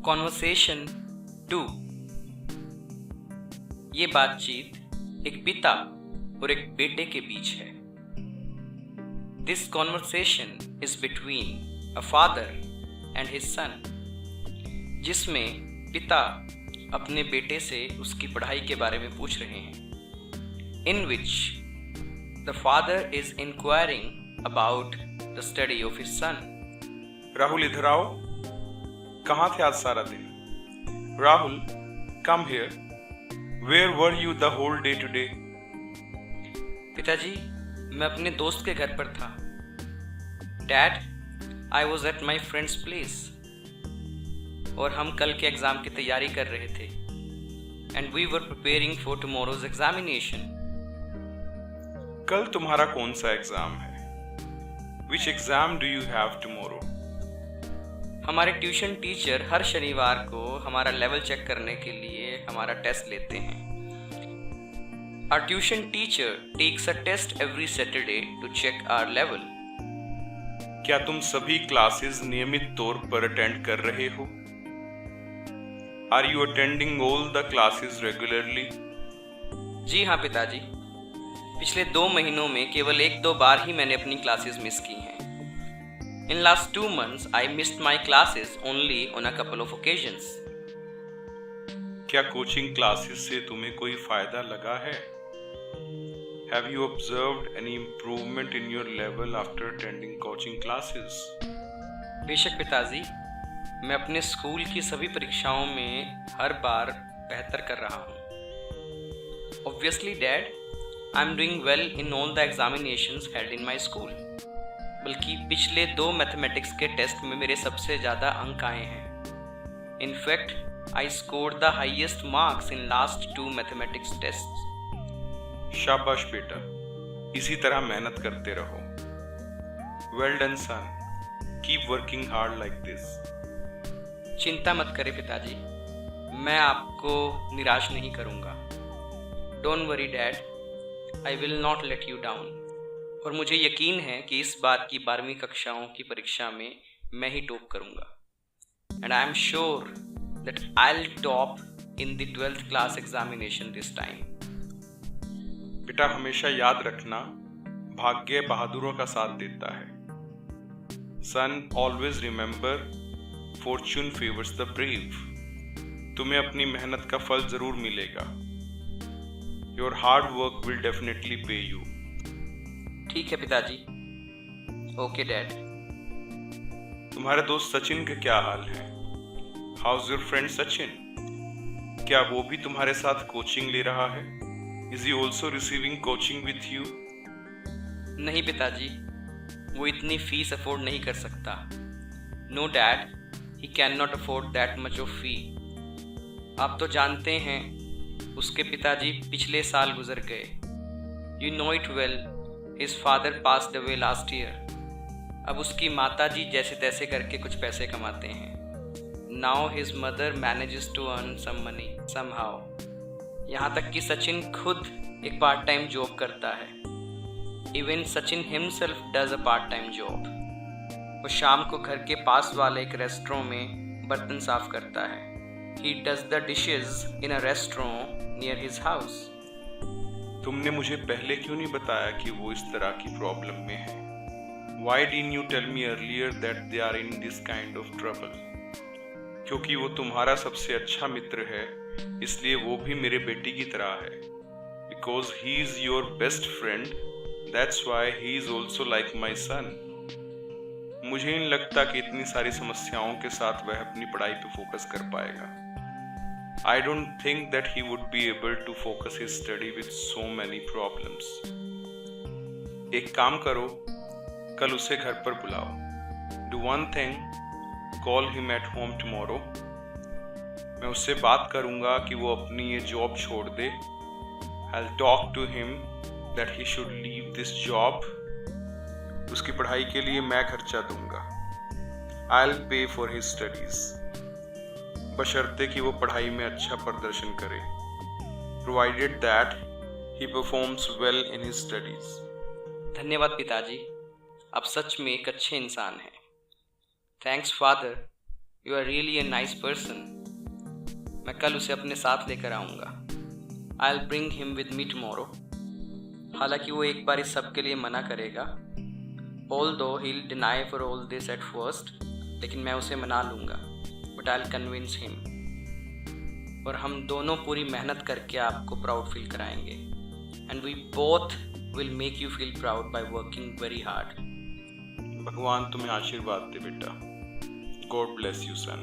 Conversation 2। ये बातचीत एक पिता और एक बेटे के बीच है। This conversation is between a father and his son, जिसमें पिता अपने बेटे से उसकी पढ़ाई के बारे में पूछ रहे हैं। In which the father is inquiring about the study of his son. Rahul, इधर आओ। कहाँ थे आज सारा दिन? Rahul, come here. Where were you the whole day today? पिताजी, मैं अपने दोस्त के घर पर था। Dad, I was at my friend's place और हम कल के एग्जाम की तैयारी कर रहे थे। And we were preparing for tomorrow's examination. कल तुम्हारा कौन सा एग्जाम है? Which exam do you have tomorrow? हमारे ट्यूशन टीचर हर शनिवार को हमारा लेवल चेक करने के लिए हमारा टेस्ट लेते हैं। Our tuition teacher takes a test every Saturday to check our level. क्या तुम सभी क्लासेस नियमित तौर पर अटेंड कर रहे हो? Are you attending all the classes regularly? जी हाँ पिताजी, पिछले 2 महीनों में केवल 1-2 बार ही मैंने अपनी क्लासेस मिस की हैं। In last 2 months, I missed my classes only on a couple of occasions. क्या कोचिंग क्लासेस से तुम्हें कोई फायदा लगा है? Have you observed any improvement in your level after attending coaching classes? बेशक पिताजी, मैं अपने स्कूल की सभी परीक्षाओं में हर बार बेहतर कर रहा हूँ। Obviously, Dad, I'm doing well in all the examinations held in my school. बल्कि पिछले 2 मैथमेटिक्स के टेस्ट में मेरे सबसे ज़्यादा अंक आए हैं। In fact, I scored the highest marks in last 2 mathematics test. शाबाश बेटा, इसी तरह मेहनत करते रहो। Well done son, keep working hard like this. चिंता मत करें पिताजी, मैं आपको निराश नहीं करूँगा। Don't worry dad, I will not let you down. और मुझे यकीन है कि इस बार की 12वीं कक्षाओं की परीक्षा में मैं ही टॉप करूंगा। And I am sure that I will top in the 12th class examination this time. बेटा, हमेशा याद रखना, भाग्य बहादुरों का साथ देता है। Son, always remember, fortune favours the brave. तुम्हें अपनी मेहनत का फल जरूर मिलेगा। Your hard work will definitely pay you. ठीक है पिताजी। Okay dad. तुम्हारे दोस्त सचिन का क्या हाल है? How's your friend Sachin? क्या वो भी तुम्हारे साथ कोचिंग ले रहा है? Is he also receiving coaching with you? नहीं पिताजी, वो इतनी फीस अफोर्ड नहीं कर सकता। No dad, he can not afford that much of fee. आप तो जानते हैं, उसके पिताजी पिछले साल गुजर गए। You know it well, His father passed away last year. अब उसकी माता जी जैसे तैसे करके कुछ पैसे कमाते हैं। Now his mother manages to earn some money somehow. यहाँ तक कि सचिन खुद एक पार्ट टाइम जॉब करता है। Even Sachin himself does a part time job. वो शाम को घर के पास वाले एक रेस्टोरेंट में बर्तन साफ करता है। He does the dishes in a restaurant near his house. तुमने मुझे पहले क्यों नहीं बताया कि वो इस तरह की प्रॉब्लम में है? Why didn't you tell me earlier that they are in this kind of trouble? क्योंकि वो तुम्हारा सबसे अच्छा मित्र है, इसलिए वो भी मेरे बेटे की तरह है। Because he is your best friend, that's why he is also like my son. मुझे नहीं लगता कि इतनी सारी समस्याओं के साथ वह अपनी पढ़ाई पे फोकस कर पाएगा। I don't think that he would be able to focus his study with so many problems. एक काम करो, कल उसे घर पर बुलाओ। Do one thing, call him at home tomorrow. मैं उससे बात करूंगा कि वो अपनी ये जॉब छोड़ दे। I'll talk to him that he should leave this job. उसकी पढ़ाई के लिए मैं खर्चा दूंगा। I'll pay for his studies. बशर्ते कि वो पढ़ाई में अच्छा प्रदर्शन करे। Provided that he performs well in his studies. धन्यवाद पिताजी, आप सच में एक अच्छे इंसान हैं। Thanks father, you are really a nice person. मैं कल उसे अपने साथ लेकर आऊँगा। I will bring him with me tomorrow. हालांकि वो एक बार इस सब के लिए मना करेगा, although he'll deny for all this at first, लेकिन मैं उसे मना लूँगा, but I'll convince him। और हम दोनों पूरी मेहनत करके आपको प्राउड फील कराएंगे, and we both will make you feel proud by working very hard। भगवान तुम्हें आशीर्वाद दे बेटा। God bless you sun.